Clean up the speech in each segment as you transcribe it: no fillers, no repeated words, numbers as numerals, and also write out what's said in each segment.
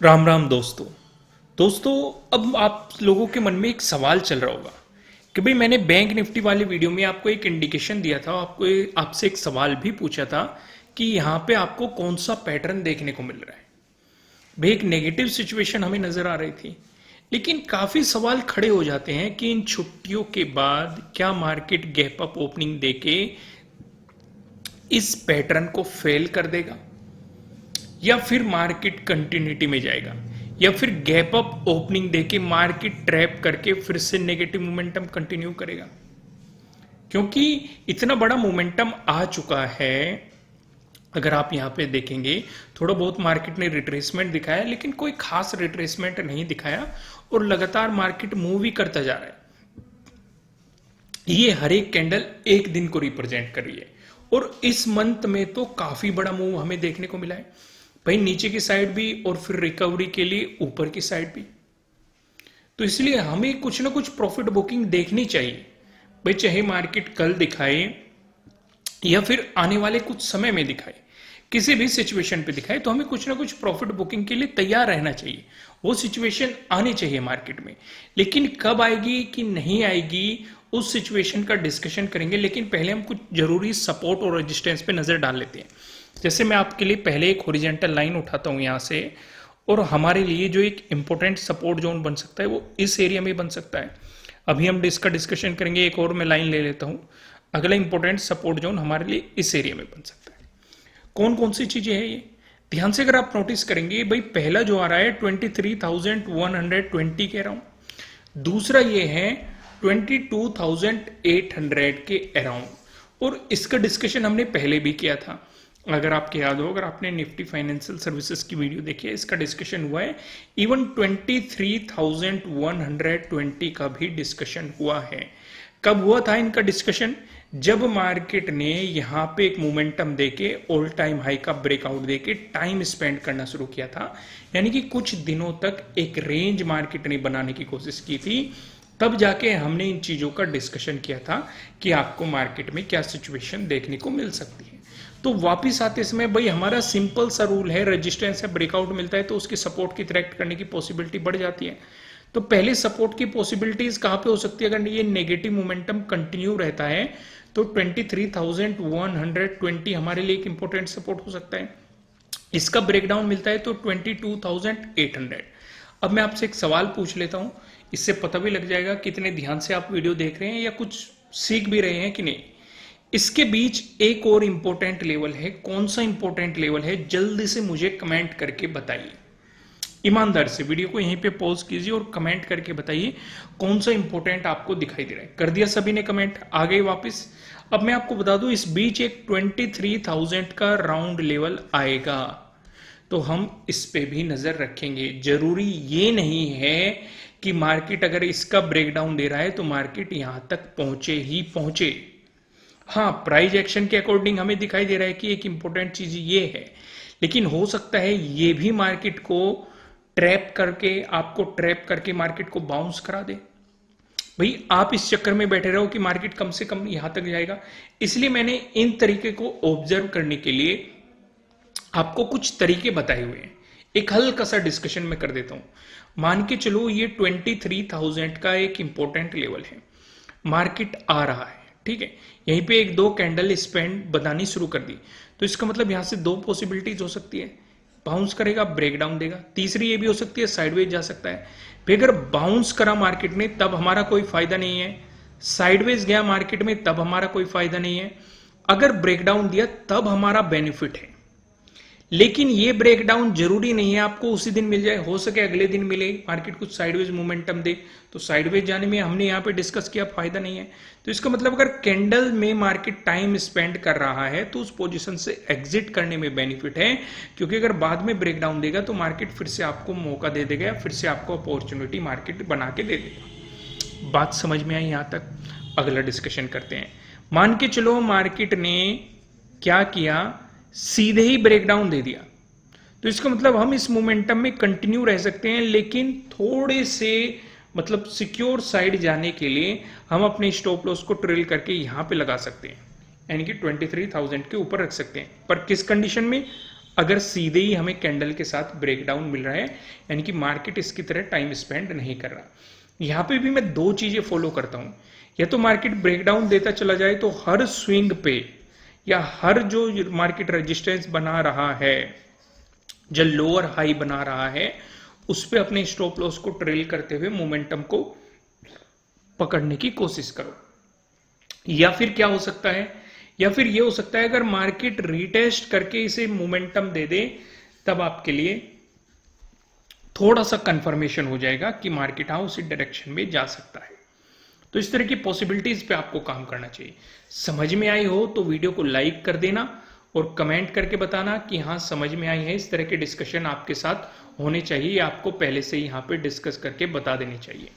राम राम दोस्तों। दोस्तों, अब आप लोगों के मन में एक सवाल चल रहा होगा कि भाई मैंने बैंक निफ्टी वाली वीडियो में आपको एक इंडिकेशन दिया था, आपसे एक सवाल भी पूछा था कि यहाँ पे आपको कौन सा पैटर्न देखने को मिल रहा है। भाई एक नेगेटिव सिचुएशन हमें नजर आ रही थी, लेकिन काफी सवाल खड़े हो जाते हैं कि इन छुट्टियों के बाद क्या मार्केट गैप अप ओपनिंग देके इस पैटर्न को फेल कर देगा, या फिर मार्केट कंटिन्यूटी में जाएगा, या फिर गैप अप ओपनिंग देके मार्केट ट्रैप करके फिर से नेगेटिव मोमेंटम कंटिन्यू करेगा। क्योंकि इतना बड़ा मोमेंटम आ चुका है। अगर आप यहां पे देखेंगे, थोड़ा बहुत मार्केट ने रिट्रेसमेंट दिखाया, लेकिन कोई खास रिट्रेसमेंट नहीं दिखाया और लगातार मार्केट मूव ही करता जा रहा है। ये हर एक कैंडल एक दिन को रिप्रेजेंट कर रही है और इस मंथ में तो काफी बड़ा मूव हमें देखने को मिला है। भाई नीचे की साइड भी और फिर रिकवरी के लिए ऊपर की साइड भी। तो इसलिए हमें कुछ ना कुछ प्रॉफिट बुकिंग देखनी चाहिए। भाई चाहे मार्केट कल दिखाए या फिर आने वाले कुछ समय में दिखाए, किसी भी सिचुएशन पे दिखाए, तो हमें कुछ ना कुछ प्रॉफिट बुकिंग के लिए तैयार रहना चाहिए। वो सिचुएशन आनी चाहिए मार्केट में, लेकिन कब आएगी कि नहीं आएगी उस सिचुएशन का डिस्कशन करेंगे। लेकिन पहले हम कुछ जरूरी सपोर्ट और रेजिस्टेंस पे नजर डाल लेते हैं। जैसे मैं आपके लिए पहले एक हॉरिजॉन्टल लाइन उठाता हूं यहां से, और हमारे लिए जो एक इंपॉर्टेंट सपोर्ट जोन बन सकता है वो इस एरिया में बन सकता है। अभी हम इसका डिस्कशन करेंगे। एक और मैं लाइन ले लेता हूं। अगला इंपॉर्टेंट सपोर्ट जोन हमारे लिए इस एरिया में बन सकता है। कौन कौन सी चीजें हैं ये, ध्यान से अगर आप नोटिस करेंगे, भाई पहला जो आ रहा है 23,120 के अराउंड, दूसरा ये है 22,800 के अराउंड, और इसका डिस्कशन हमने पहले भी किया था। अगर आपको याद हो, अगर आपने निफ्टी फाइनेंशियल सर्विसेज की वीडियो देखी है, इसका डिस्कशन हुआ है। इवन 23,120 का भी डिस्कशन हुआ है। कब हुआ था इनका डिस्कशन? जब मार्केट ने यहां पे एक मोमेंटम देके ऑल टाइम हाई का ब्रेकआउट देके टाइम स्पेंड करना शुरू किया था, यानी कि कुछ दिनों तक एक रेंज मार्केट ने बनाने की कोशिश की थी। तब जाके हमने इन चीजों का डिस्कशन किया था कि आपको मार्केट में क्या सिचुएशन देखने को मिल सकती है। तो वापिस आते समय भाई हमारा सिंपल सा रूल है, रेजिस्टेंस है, ब्रेकआउट मिलता है तो उसकी सपोर्ट की करेक्ट करने की पॉसिबिलिटी बढ़ जाती है। तो पहले सपोर्ट की पॉसिबिलिटीज कहां पे हो सकती है? अगर ये नेगेटिव मोमेंटम कंटिन्यू रहता है तो 23,120 हमारे लिए एक इंपॉर्टेंट सपोर्ट हो सकता है। इसका ब्रेकडाउन मिलता है तो 22,800। अब मैं आपसे एक सवाल पूछ लेता हूं, इससे पता भी लग जाएगा कितने ध्यान से आप वीडियो देख रहे हैं या कुछ सीख भी रहे हैं कि नहीं। इसके बीच एक और इंपॉर्टेंट लेवल है। कौन सा इंपॉर्टेंट लेवल है, जल्दी से मुझे कमेंट करके बताइए। ईमानदार से वीडियो को यहीं पे पॉज कीजिए और कमेंट करके बताइए कौन सा इंपॉर्टेंट आपको दिखाई दे रहा है। कर दिया सभी ने कमेंट, आ गए वापस। अब मैं आपको बता दूं, इस बीच एक 23,000 का राउंड लेवल आएगा, तो हम इस पे भी नजर रखेंगे। जरूरी ये नहीं है कि मार्केट अगर इसका ब्रेकडाउन दे रहा है तो मार्केट यहां तक पहुंचे ही पहुंचे। हाँ, प्राइस एक्शन के अकॉर्डिंग हमें दिखाई दे रहा है कि एक इंपॉर्टेंट चीज ये है, लेकिन हो सकता है ये भी मार्केट को ट्रैप करके, आपको ट्रैप करके मार्केट को बाउंस करा दे। भाई आप इस चक्कर में बैठे रहो कि मार्केट कम से कम यहां तक जाएगा। इसलिए मैंने इन तरीके को ऑब्जर्व करने के लिए आपको कुछ तरीके बताए हुए हैं। एक हल्का सा डिस्कशन में कर देता हूं। मान के चलो ये 23,000 का एक इंपॉर्टेंट लेवल है, मार्केट आ रहा है, ठीक है। यहीं पे एक दो कैंडल स्पेंड बनानी शुरू कर दी, तो इसका मतलब यहां से दो पॉसिबिलिटीज हो सकती है। बाउंस करेगा, ब्रेकडाउन देगा। तीसरी ये भी हो सकती है साइडवेज जा सकता है। फिर अगर बाउंस करा मार्केट ने तब हमारा कोई फायदा नहीं है, साइडवेज गया मार्केट में तब हमारा कोई फायदा नहीं है, अगर ब्रेकडाउन दिया तब हमारा बेनिफिट है। लेकिन ये ब्रेकडाउन जरूरी नहीं है आपको उसी दिन मिल जाए, हो सके अगले दिन मिले। मार्केट कुछ साइडवेज मोमेंटम दे तो साइडवेज जाने में हमने यहां पे डिस्कस किया फायदा नहीं है। तो इसका मतलब अगर कैंडल में मार्केट टाइम स्पेंड कर रहा है तो उस पोजीशन से एग्जिट करने में बेनिफिट है, क्योंकि अगर बाद में ब्रेकडाउन देगा तो मार्केट फिर से आपको मौका दे देगा, फिर से आपको अपॉर्चुनिटी मार्केट बना के दे देगा। बात समझ में आई यहां तक? अगला डिस्कशन करते हैं। मान के चलो मार्केट ने क्या किया, सीधे ही ब्रेकडाउन दे दिया, तो इसका मतलब हम इस मोमेंटम में कंटिन्यू रह सकते हैं, लेकिन थोड़े से मतलब सिक्योर साइड जाने के लिए हम अपने स्टॉप लॉस को ट्रेल करके यहां पे लगा सकते हैं, यानी कि 23,000 के ऊपर रख सकते हैं। पर किस कंडीशन में? अगर सीधे ही हमें कैंडल के साथ ब्रेकडाउन मिल रहा है, यानी कि मार्केट इसकी तरह टाइम स्पेंड नहीं कर रहा। यहां पे भी मैं दो चीजें फॉलो करता हूं, या तो मार्केट ब्रेकडाउन देता चला जाए तो हर स्विंग पे या हर जो मार्केट रेजिस्टेंस बना रहा है, जो लोअर हाई बना रहा है, उस पे अपने स्टॉप लॉस को ट्रेल करते हुए मोमेंटम को पकड़ने की कोशिश करो। या फिर क्या हो सकता है, या फिर ये हो सकता है अगर मार्केट रीटेस्ट करके इसे मोमेंटम दे दे, तब आपके लिए थोड़ा सा कंफर्मेशन हो जाएगा कि मार्केट उसी डायरेक्शन में जा सकता है। तो इस तरह की पॉसिबिलिटीज पे आपको काम करना चाहिए। समझ में आई हो तो वीडियो को लाइक कर देना और कमेंट करके बताना कि हाँ समझ में आई है। इस तरह के डिस्कशन आपके साथ होने चाहिए, आपको पहले से ही यहाँ पे डिस्कस करके बता देनी चाहिए।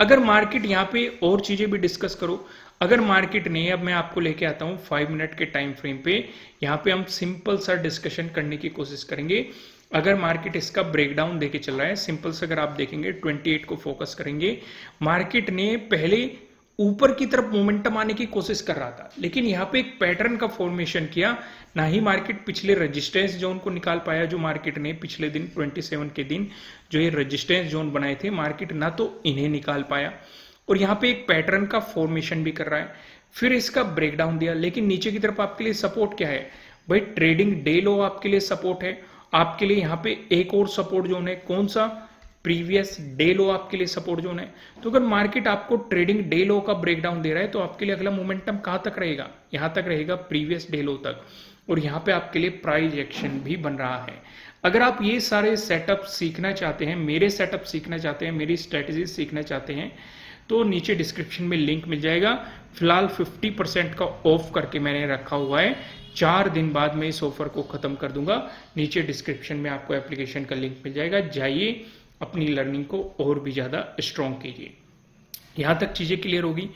अगर मार्केट यहाँ पे और चीजें भी डिस्कस करो, अगर मार्केट ने, अब मैं आपको लेके आता हूँ 5 मिनट के टाइम फ्रेम पे, यहाँ पे हम सिंपल सा डिस्कशन करने की कोशिश करेंगे। अगर मार्केट इसका ब्रेकडाउन देके चल रहा है, सिंपल से अगर आप देखेंगे 28 को फोकस करेंगे, मार्केट ने पहले ऊपर की तरफ मोमेंटम आने की कोशिश कर रहा था, लेकिन यहाँ पे एक पैटर्न का फॉर्मेशन किया। ना ही मार्केट पिछले रेजिस्टेंस जोन को निकाल पाया, जो मार्केट ने पिछले दिन 27 के दिन जो ये रेजिस्टेंस जोन बनाए थे, मार्केट ना तो इन्हें निकाल पाया, और यहाँ पे एक पैटर्न का फॉर्मेशन भी कर रहा है। फिर इसका ब्रेकडाउन दिया, लेकिन नीचे की तरफ आपके लिए सपोर्ट क्या है भाई, ट्रेडिंग डे लो आपके लिए सपोर्ट है। आपके लिए यहाँ पे एक और सपोर्ट जोन है, कौन सा, प्रीवियस डे लो आपके लिए सपोर्ट जोन है। तो अगर मार्केट आपको ट्रेडिंग डे लो का ब्रेकडाउन दे रहा है, तो आपके लिए अगला मोमेंटम कहां तक रहेगा, यहां तक रहेगा, प्रीवियस डे लो तक, और यहाँ पे आपके लिए प्राइस एक्शन भी बन रहा है। अगर आप ये सारे सेटअप सीखना चाहते हैं, मेरे सेटअप सीखना चाहते हैं, मेरी स्ट्रेटेजी सीखना चाहते हैं, तो नीचे डिस्क्रिप्शन में लिंक मिल जाएगा। फिलहाल 50% का ऑफ करके मैंने रखा हुआ है, 4 दिन बाद मैं इस ऑफर को खत्म कर दूंगा। नीचे डिस्क्रिप्शन में आपको एप्लीकेशन का लिंक मिल जाएगा, जाइए अपनी लर्निंग को और भी ज्यादा स्ट्रॉन्ग कीजिए। यहां तक चीजें क्लियर होगी,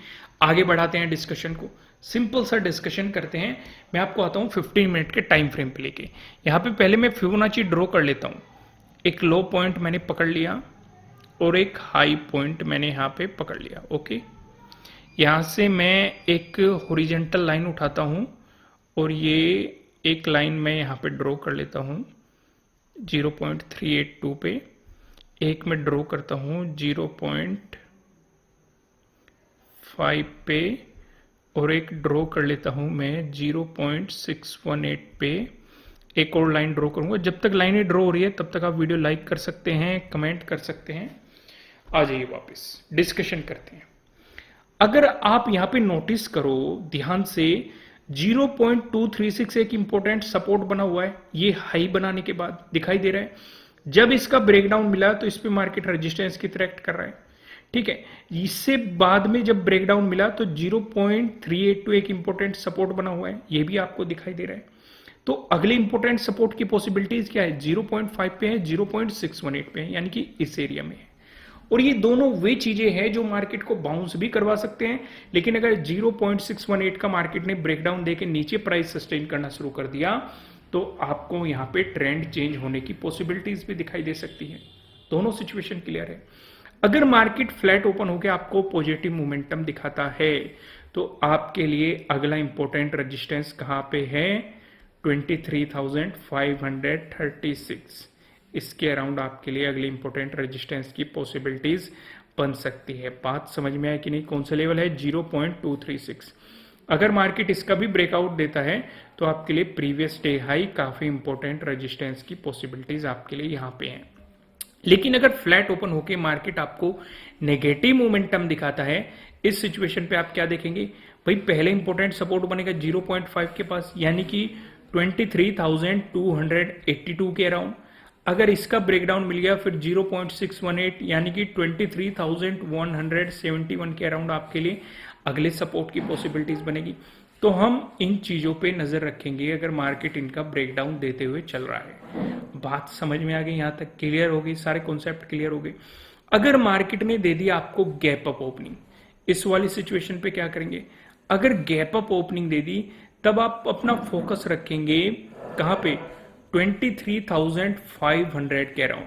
आगे बढ़ाते हैं डिस्कशन को। सिंपल सा डिस्कशन करते हैं। मैं आपको आता हूं 15 मिनट के टाइम फ्रेम पे लेके। यहां पे पहले मैं फिबोनाची ड्रॉ कर लेता हूं। एक लो पॉइंट मैंने पकड़ लिया और एक हाई पॉइंट मैंने यहाँ पे पकड़ लिया। ओके, यहाँ से मैं एक हॉरिजॉन्टल लाइन उठाता हूँ और ये एक लाइन मैं यहाँ पे ड्रॉ कर लेता हूँ 0.382 पे, एक मैं ड्रॉ करता हूँ 0.5 पे, और एक ड्रॉ कर लेता हूँ मैं 0.618 पे। एक और लाइन ड्रॉ करूंगा। जब तक लाइनें ड्रॉ हो रही है तब तक आप वीडियो लाइक कर सकते हैं, कमेंट कर सकते हैं। आ जाइए वापस डिस्कशन करते हैं। अगर आप यहां पे नोटिस करो ध्यान से, 0.236 एक इंपॉर्टेंट सपोर्ट बना हुआ है, ये हाई बनाने के बाद दिखाई दे रहा है। जब इसका ब्रेकडाउन मिला तो इस पे मार्केट रेजिस्टेंस की तरह एक्ट कर रहा है, ठीक है। इससे बाद में जब ब्रेकडाउन मिला तो 0.382 एक इंपॉर्टेंट सपोर्ट बना हुआ है, ये भी आपको दिखाई दे रहा है। तो अगले इंपॉर्टेंट सपोर्ट की पॉसिबिलिटीज क्या है, 0.5 पे है, 0.618 पे है, यानी कि इस एरिया में है। और ये दोनों वे चीजें हैं जो मार्केट को बाउंस भी करवा सकते हैं, लेकिन अगर 0.618 का मार्केट ने ब्रेकडाउन देके नीचे प्राइस सस्टेन करना शुरू कर दिया तो आपको यहां पे ट्रेंड चेंज होने की पॉसिबिलिटीज भी दिखाई दे सकती है। दोनों सिचुएशन क्लियर है। अगर मार्केट फ्लैट ओपन होकर आपको पॉजिटिव मोमेंटम दिखाता है तो आपके लिए अगला इंपॉर्टेंट रेजिस्टेंस कहां पे है, 23,536। इसके अराउंड आपके लिए अगली इंपॉर्टेंट रेजिस्टेंस की पॉसिबिलिटीज बन सकती है। बात समझ में आया कि नहीं, कौन सा लेवल है, 0.236। अगर मार्केट इसका भी ब्रेकआउट देता है तो आपके लिए प्रीवियस डे हाई काफी इंपॉर्टेंट रेजिस्टेंस की पॉसिबिलिटीज आपके लिए यहां पे हैं। लेकिन अगर फ्लैट ओपन होके मार्केट आपको नेगेटिव मोमेंटम दिखाता है, इस सिचुएशन पे आप क्या देखेंगे भाई, पहले इंपॉर्टेंट सपोर्ट बनेगा 0.5 के पास, यानी कि 23,282 के अराउंड। अगर इसका ब्रेकडाउन मिल गया फिर 0.618 यानी कि 23,171 के अराउंड आपके लिए अगले सपोर्ट की पॉसिबिलिटीज बनेगी। तो हम इन चीजों पे नजर रखेंगे अगर मार्केट इनका ब्रेकडाउन देते हुए चल रहा है। बात समझ में आ गई, यहां तक क्लियर हो गई, सारे कॉन्सेप्ट क्लियर हो गए। अगर मार्केट ने दे दिया आपको गैप अप ओपनिंग, इस वाली सिचुएशन पे क्या करेंगे, अगर गैप अप ओपनिंग दे दी तब आप अपना फोकस रखेंगे कहां पे, 23,500 के अराउंड।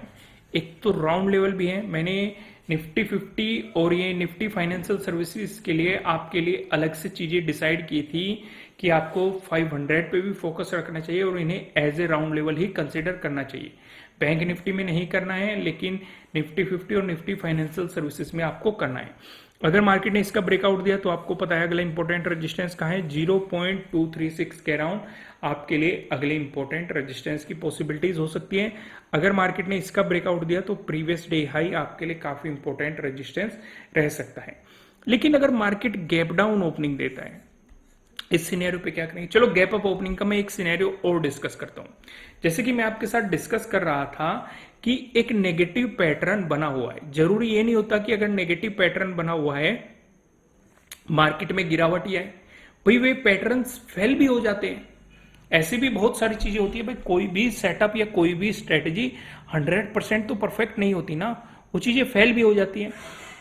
एक तो राउंड लेवल भी है, मैंने निफ्टी 50 और ये निफ्टी फाइनेंशियल सर्विसेज के लिए आपके लिए अलग से चीजें डिसाइड की थी कि आपको 500 पे भी फोकस रखना चाहिए और इन्हें एज ए राउंड लेवल ही कंसिडर करना चाहिए। बैंक निफ्टी में नहीं करना है, लेकिन निफ्टी 50 और निफ्टी फाइनेंशियल सर्विसेज में आपको करना है। अगर मार्केट ने इसका ब्रेकआउट दिया तो आपको पता है अगला इंपॉर्टेंट रेजिस्टेंस कहाँ है, 0.236 के अराउंड आपके लिए अगले इंपॉर्टेंट रेजिस्टेंस की पॉसिबिलिटीज हो सकती है। अगर मार्केट ने इसका ब्रेकआउट दिया तो प्रीवियस डे हाई आपके लिए काफी इंपॉर्टेंट रेजिस्टेंस रह सकता है। लेकिन अगर मार्केट गैप डाउन ओपनिंग देता है, इस सिनेरियो पे क्या करेंगे? चलो गैप अप ओपनिंग का मैं एक सिनेरियो और डिस्कस करता हूं। जैसे कि मैं आपके साथ डिस्कस कर रहा था कि एक नेगेटिव पैटर्न बना हुआ है। जरूरी ये नहीं होता कि अगर नेगेटिव पैटर्न बना हुआ है मार्केट में गिरावट ही आए, भाई वे पैटर्न्स फेल भी हो जाते हैं। ऐसी भी बहुत सारी चीजें होती है भाई, कोई भी सेटअप या कोई भी स्ट्रेटजी 100% तो परफेक्ट नहीं होती ना, वो चीजें फेल भी हो जाती हैं।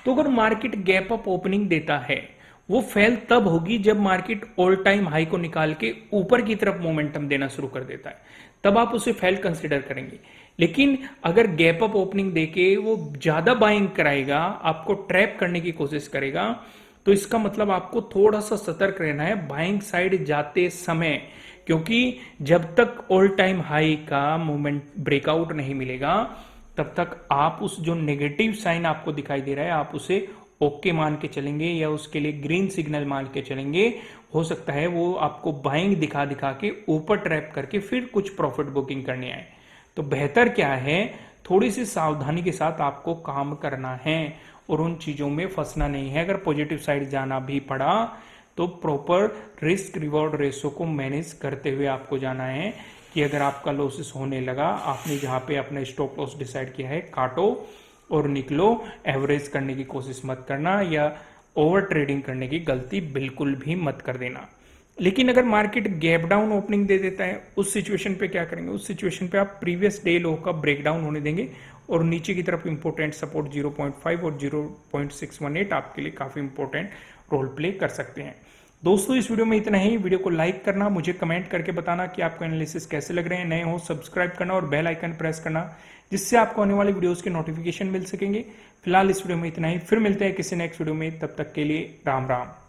तो अगर मार्केट गैप अप ओपनिंग देता है, वो फेल तब होगी जब मार्केट ऑल टाइम हाई को निकाल के ऊपर की तरफ मोमेंटम देना शुरू कर देता है, तब आप उसे फेल कंसिडर करेंगे। लेकिन अगर गैप अप ओपनिंग देके वो ज्यादा बाइंग कराएगा, आपको ट्रैप करने की कोशिश करेगा, तो इसका मतलब आपको थोड़ा सा सतर्क रहना है बाइंग साइड जाते समय, क्योंकि जब तक ऑल टाइम हाई का मूवमेंट ब्रेकआउट नहीं मिलेगा तब तक आप उस जो नेगेटिव साइन आपको दिखाई दे रहा है आप उसे ओके मान के चलेंगे या उसके लिए ग्रीन सिग्नल मान के चलेंगे। हो सकता है वो आपको बाइंग दिखा दिखा के ऊपर ट्रैप करके फिर कुछ प्रॉफिट बुकिंग करने आए। तो बेहतर क्या है, थोड़ी सी सावधानी के साथ आपको काम करना है और उन चीजों में फंसना नहीं है। अगर पॉजिटिव साइड जाना भी पड़ा तो प्रॉपर रिस्क रिवॉर्ड रेशो को मैनेज करते हुए आपको जाना है कि अगर आपका लॉसेस होने लगा, आपने जहां पे अपना स्टॉप लॉस डिसाइड किया है काटो और निकलो। एवरेज करने की कोशिश मत करना या ओवर ट्रेडिंग करने की गलती बिल्कुल भी मत कर देना। लेकिन अगर मार्केट गैप डाउन ओपनिंग दे देता है, उस सिचुएशन पे क्या करेंगे? उस सिचुएशन पे आप प्रीवियस डे लो का ब्रेकडाउन होने देंगे और नीचे की तरफ इंपोर्टेंट सपोर्ट 0.5 और 0.618 आपके लिए काफी इंपॉर्टेंट रोल प्ले कर सकते हैं। दोस्तों इस वीडियो में इतना ही। वीडियो को लाइक करना, मुझे कमेंट करके बताना कि आपको एनालिसिस कैसे लग रहे हैं। नए हो सब्सक्राइब करना और बेल आइकन प्रेस करना, जिससे आपको आने वाली वीडियोस के नोटिफिकेशन मिल सकेंगे। फिलहाल इस वीडियो में इतना ही, फिर मिलते हैं किसी नेक्स्ट वीडियो में, तब तक के लिए राम राम।